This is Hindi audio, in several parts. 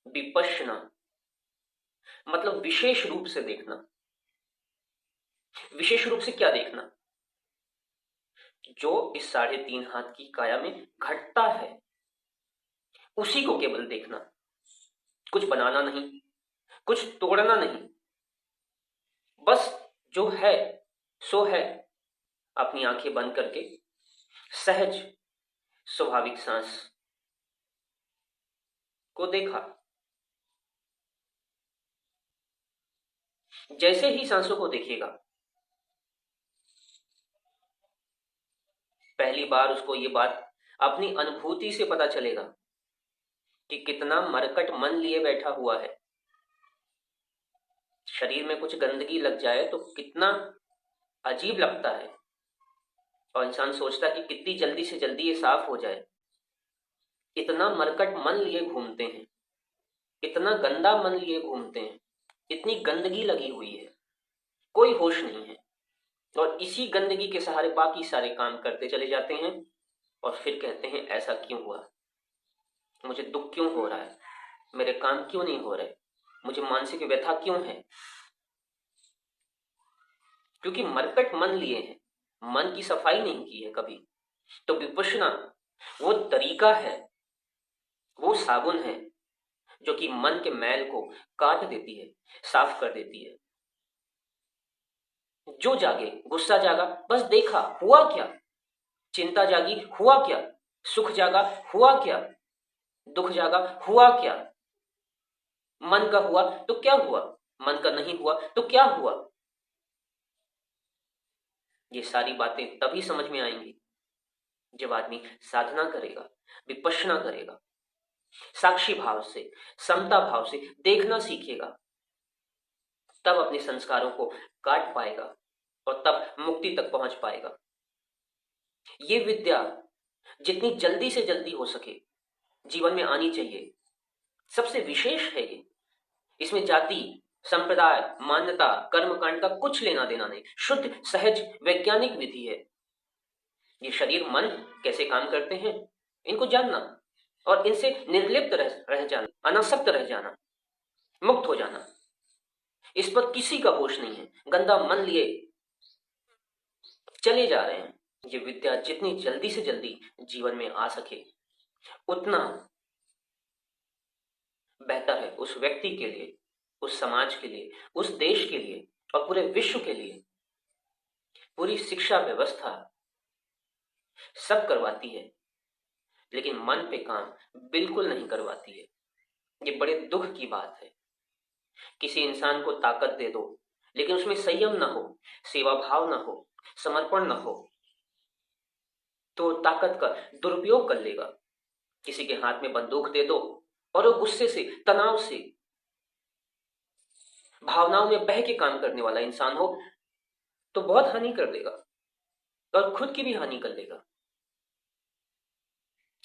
विपश्यना मतलब विशेष रूप से देखना। विशेष रूप से क्या देखना? जो इस 3.5 हाथ की काया में घटता है उसी को केवल देखना, कुछ बनाना नहीं, कुछ तोड़ना नहीं, बस जो है सो है। अपनी आंखें बंद करके सहज स्वाभाविक सांस को देखा। जैसे ही सांसों को देखिएगा, पहली बार उसको ये बात अपनी अनुभूति से पता चलेगा कि कितना मरकट मन लिए बैठा हुआ है। शरीर में कुछ गंदगी लग जाए तो कितना अजीब लगता है, और इंसान सोचता है कि कितनी जल्दी से जल्दी ये साफ हो जाए। इतना मरकट मन लिए घूमते हैं, इतना गंदा मन लिए घूमते हैं, इतनी गंदगी लगी हुई है, कोई होश नहीं है, और इसी गंदगी के सहारे बाकी सारे काम करते चले जाते हैं। और फिर कहते हैं ऐसा क्यों हुआ, मुझे दुख क्यों हो रहा है, मेरे काम क्यों नहीं हो रहे, मुझे मानसिक व्यथा क्यों है? क्योंकि मरकट मन लिए हैं, मन की सफाई नहीं की है कभी। तो विपश्यना वो तरीका है, वो साबुन है जो कि मन के मैल को काट देती है, साफ कर देती है। जो जागे, गुस्सा जागा, बस देखा हुआ क्या, चिंता जागी हुआ क्या, सुख जागा हुआ क्या, दुख जागा हुआ क्या, मन का हुआ तो क्या हुआ, मन का नहीं हुआ तो क्या हुआ। ये सारी बातें तभी समझ में आएंगी जब आदमी साधना करेगा, विपश्यना करेगा, साक्षी भाव से, समता भाव से देखना सीखेगा। तब अपने संस्कारों को काट पाएगा और तब मुक्ति तक पहुंच पाएगा। ये विद्या जितनी जल्दी से जल्दी हो सके जीवन में आनी चाहिए। सबसे विशेष है ये, इसमें जाति, संप्रदाय, मान्यता, कर्मकांड का कुछ लेना देना नहीं, शुद्ध सहज वैज्ञानिक विधि है। ये शरीर मन कैसे काम करते हैं इनको जानना और इनसे निर्लिप्त रह जाना, अनासक्त रह जाना, मुक्त हो जाना। इस पर किसी का होश नहीं है, गंदा मन लिए चले जा रहे हैं। ये विद्या जितनी जल्दी से जल्दी जीवन में आ सके उतना बेहतर है उस व्यक्ति के लिए, उस समाज के लिए, उस देश के लिए और पूरे विश्व के लिए। पूरी शिक्षा व्यवस्था सब करवाती है लेकिन मन पे काम बिल्कुल नहीं करवाती है। ये बड़े दुख की बात है। किसी इंसान को ताकत दे दो लेकिन उसमें संयम ना हो, सेवा भाव ना हो, समर्पण ना हो, तो ताकत का दुरुपयोग कर लेगा। किसी के हाथ में बंदूक दे दो और वो गुस्से से, तनाव से, भावनाओं में बह के काम करने वाला इंसान हो तो बहुत हानि कर देगा और खुद की भी हानि कर लेगा।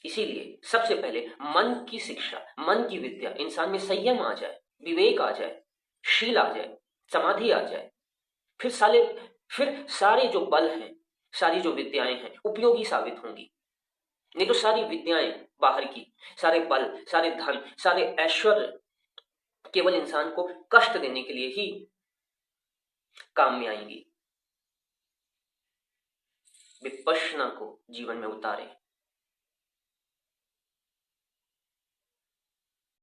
इसीलिए सबसे पहले मन की शिक्षा, मन की विद्या, इंसान में संयम आ जाए, विवेक आ जाए, शील आ जाए, समाधि आ जाए, फिर सारे जो बल हैं, सारी जो विद्याएं हैं उपयोगी साबित होंगी। नहीं तो सारी विद्याएं बाहर की, सारे बल, सारे धन, सारे ऐश्वर्य केवल इंसान को कष्ट देने के लिए ही काम में आएंगी। विपश्यना को जीवन में उतारें।